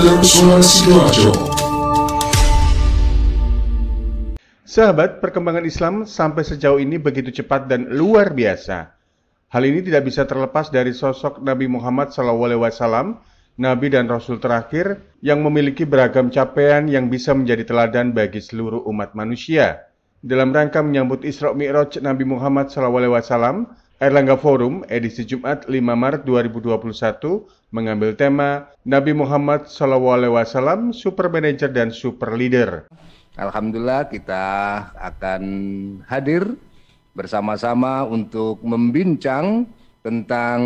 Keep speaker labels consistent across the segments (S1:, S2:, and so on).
S1: dalam Suara Sidoarjo.
S2: Sahabat, perkembangan Islam sampai sejauh ini begitu cepat dan luar biasa. Hal ini tidak bisa terlepas dari sosok Nabi Muhammad SAW, Nabi dan Rasul terakhir yang memiliki beragam capaian yang bisa menjadi teladan bagi seluruh umat manusia. Dalam rangka menyambut Isra Mi'raj Nabi Muhammad SAW, Airlangga Forum edisi Jumat 5 Maret 2021 mengambil tema Nabi Muhammad SAW, Super Manager dan Super Leader.
S3: Alhamdulillah kita akan hadir bersama-sama untuk membincang tentang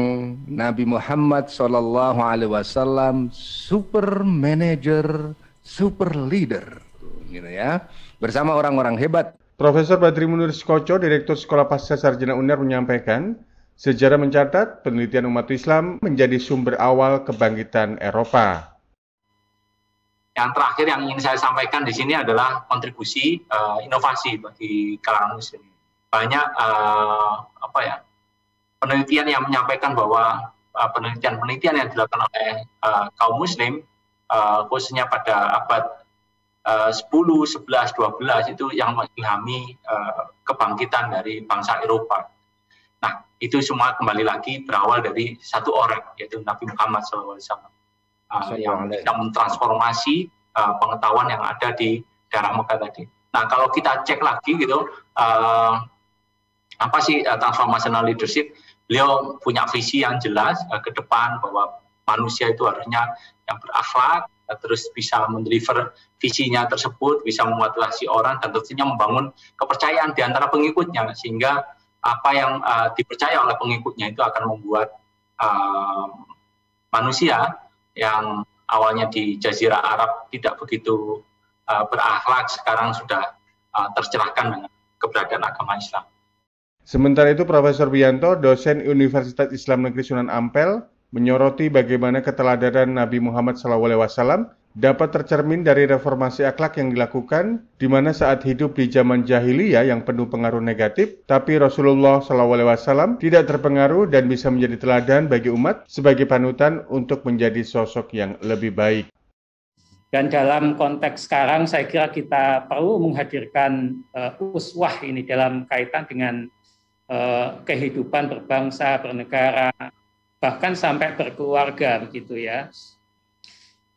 S3: Nabi Muhammad SAW, Super Manager, Super Leader, gitu ya, bersama orang-orang hebat.
S2: Profesor Badri Munir Skoco, Direktur Sekolah Pasca Sarjana UNER menyampaikan, sejarah mencatat penelitian umat Islam menjadi sumber awal kebangkitan Eropa.
S4: Yang terakhir yang ingin saya sampaikan di sini adalah kontribusi inovasi bagi kalangan Muslim. Banyak penelitian yang menyampaikan bahwa penelitian-penelitian yang dilakukan oleh kaum Muslim, khususnya pada abad 10, 11, 12 itu yang mengilhami kebangkitan dari bangsa Eropa. Nah, itu semua kembali lagi berawal dari satu orang, yaitu Nabi Muhammad SAW, yang bisa mentransformasi pengetahuan yang ada di daerah Mekah tadi. Nah, kalau kita cek lagi gitu, apa sih transformational leadership? Beliau punya visi yang jelas ke depan bahwa manusia itu harusnya yang berakhlak, terus bisa mendeliver visinya tersebut, bisa memotivasi orang, dan tentunya membangun kepercayaan di antara pengikutnya, sehingga apa yang dipercaya oleh pengikutnya itu akan membuat manusia yang awalnya di Jazirah Arab tidak begitu berakhlak, sekarang sudah tercerahkan dengan keberadaan agama Islam.
S2: Sementara itu, Profesor Bianto, dosen Universitas Islam Negeri Sunan Ampel, menyoroti bagaimana keteladanan Nabi Muhammad SAW dapat tercermin dari reformasi akhlak yang dilakukan, di mana saat hidup di zaman jahiliyah yang penuh pengaruh negatif, tapi Rasulullah SAW tidak terpengaruh dan bisa menjadi teladan bagi umat sebagai panutan untuk menjadi sosok yang lebih baik.
S5: Dan dalam konteks sekarang, saya kira kita perlu menghadirkan uswah ini dalam kaitan dengan kehidupan berbangsa, bernegara, bahkan sampai berkeluarga, begitu ya.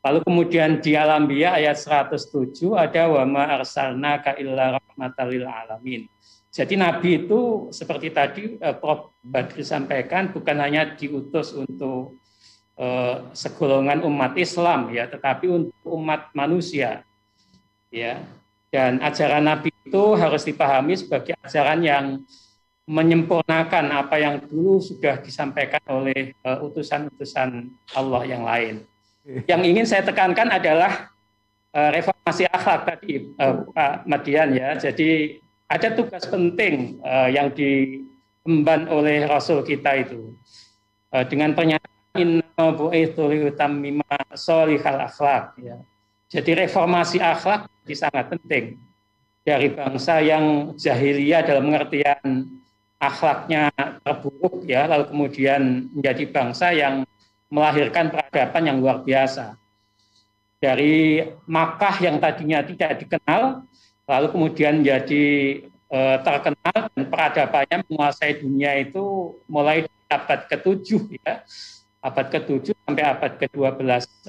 S5: Lalu kemudian di Al-Anbiya ayat 107 ada wa ma arsalnaka illa rahmatan lil alamin. Jadi Nabi itu seperti tadi Prof. Badri sampaikan, bukan hanya diutus untuk segolongan umat Islam ya, tetapi untuk umat manusia. Ya. Dan ajaran Nabi itu harus dipahami sebagai ajaran yang menyempurnakan apa yang dulu sudah disampaikan oleh utusan-utusan Allah yang lain. Yang ingin saya tekankan adalah reformasi akhlak tadi, Pak Madian ya. Jadi ada tugas penting yang diemban oleh Rasul kita itu dengan pernyataan inna bu'itsu liutammima sholihal akhlak ya. Jadi reformasi akhlak sangat penting dari bangsa yang jahiliyah dalam pengertian akhlaknya terburuk ya, lalu kemudian menjadi bangsa yang melahirkan peradaban yang luar biasa. Dari Makkah yang tadinya tidak dikenal, lalu kemudian menjadi terkenal dan peradabannya menguasai dunia itu mulai di abad ke-7 ya. Abad ke-7 sampai abad ke-12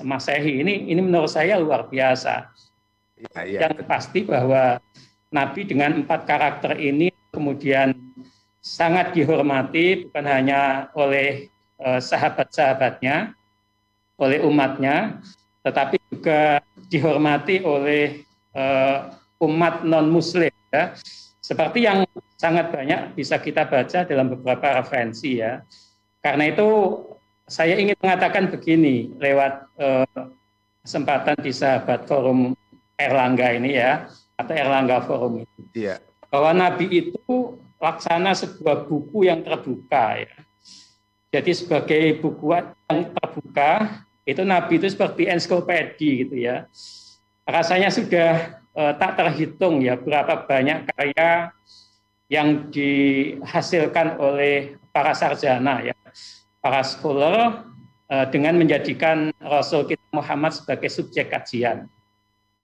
S5: Masehi. Ini menurut saya luar biasa. Yang pasti bahwa Nabi dengan 4 karakter ini kemudian sangat dihormati bukan hanya oleh sahabat-sahabatnya, oleh umatnya, tetapi juga dihormati oleh umat non-muslim ya. Seperti yang sangat banyak bisa kita baca dalam beberapa referensi ya. Karena itu saya ingin mengatakan begini lewat kesempatan di sahabat forum Airlangga ini ya, atau Airlangga Forum ini. Iya. Bahwa Nabi itu laksana sebuah buku yang terbuka ya. Jadi sebagai buku yang terbuka, itu Nabi itu seperti ensiklopedi gitu ya. Rasanya sudah tak terhitung ya berapa banyak karya yang dihasilkan oleh para sarjana ya, para scholar dengan menjadikan Rasul kita Muhammad sebagai subjek kajian.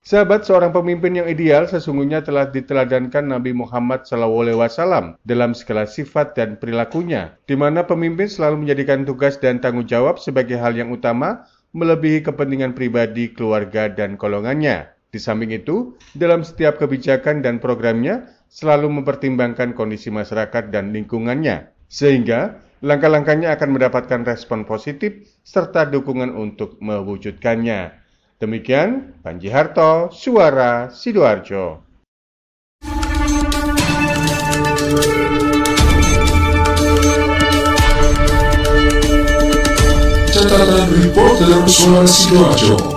S2: Sahabat, seorang pemimpin yang ideal sesungguhnya telah diteladankan Nabi Muhammad SAW dalam segala sifat dan perilakunya, di mana pemimpin selalu menjadikan tugas dan tanggung jawab sebagai hal yang utama, melebihi kepentingan pribadi, keluarga, dan golongannya. Di samping itu, dalam setiap kebijakan dan programnya, selalu mempertimbangkan kondisi masyarakat dan lingkungannya, sehingga langkah-langkahnya akan mendapatkan respon positif serta dukungan untuk mewujudkannya. Demikian, Panji Harto, Suara Sidoarjo.
S1: Catatan reporter Suara Sidoarjo.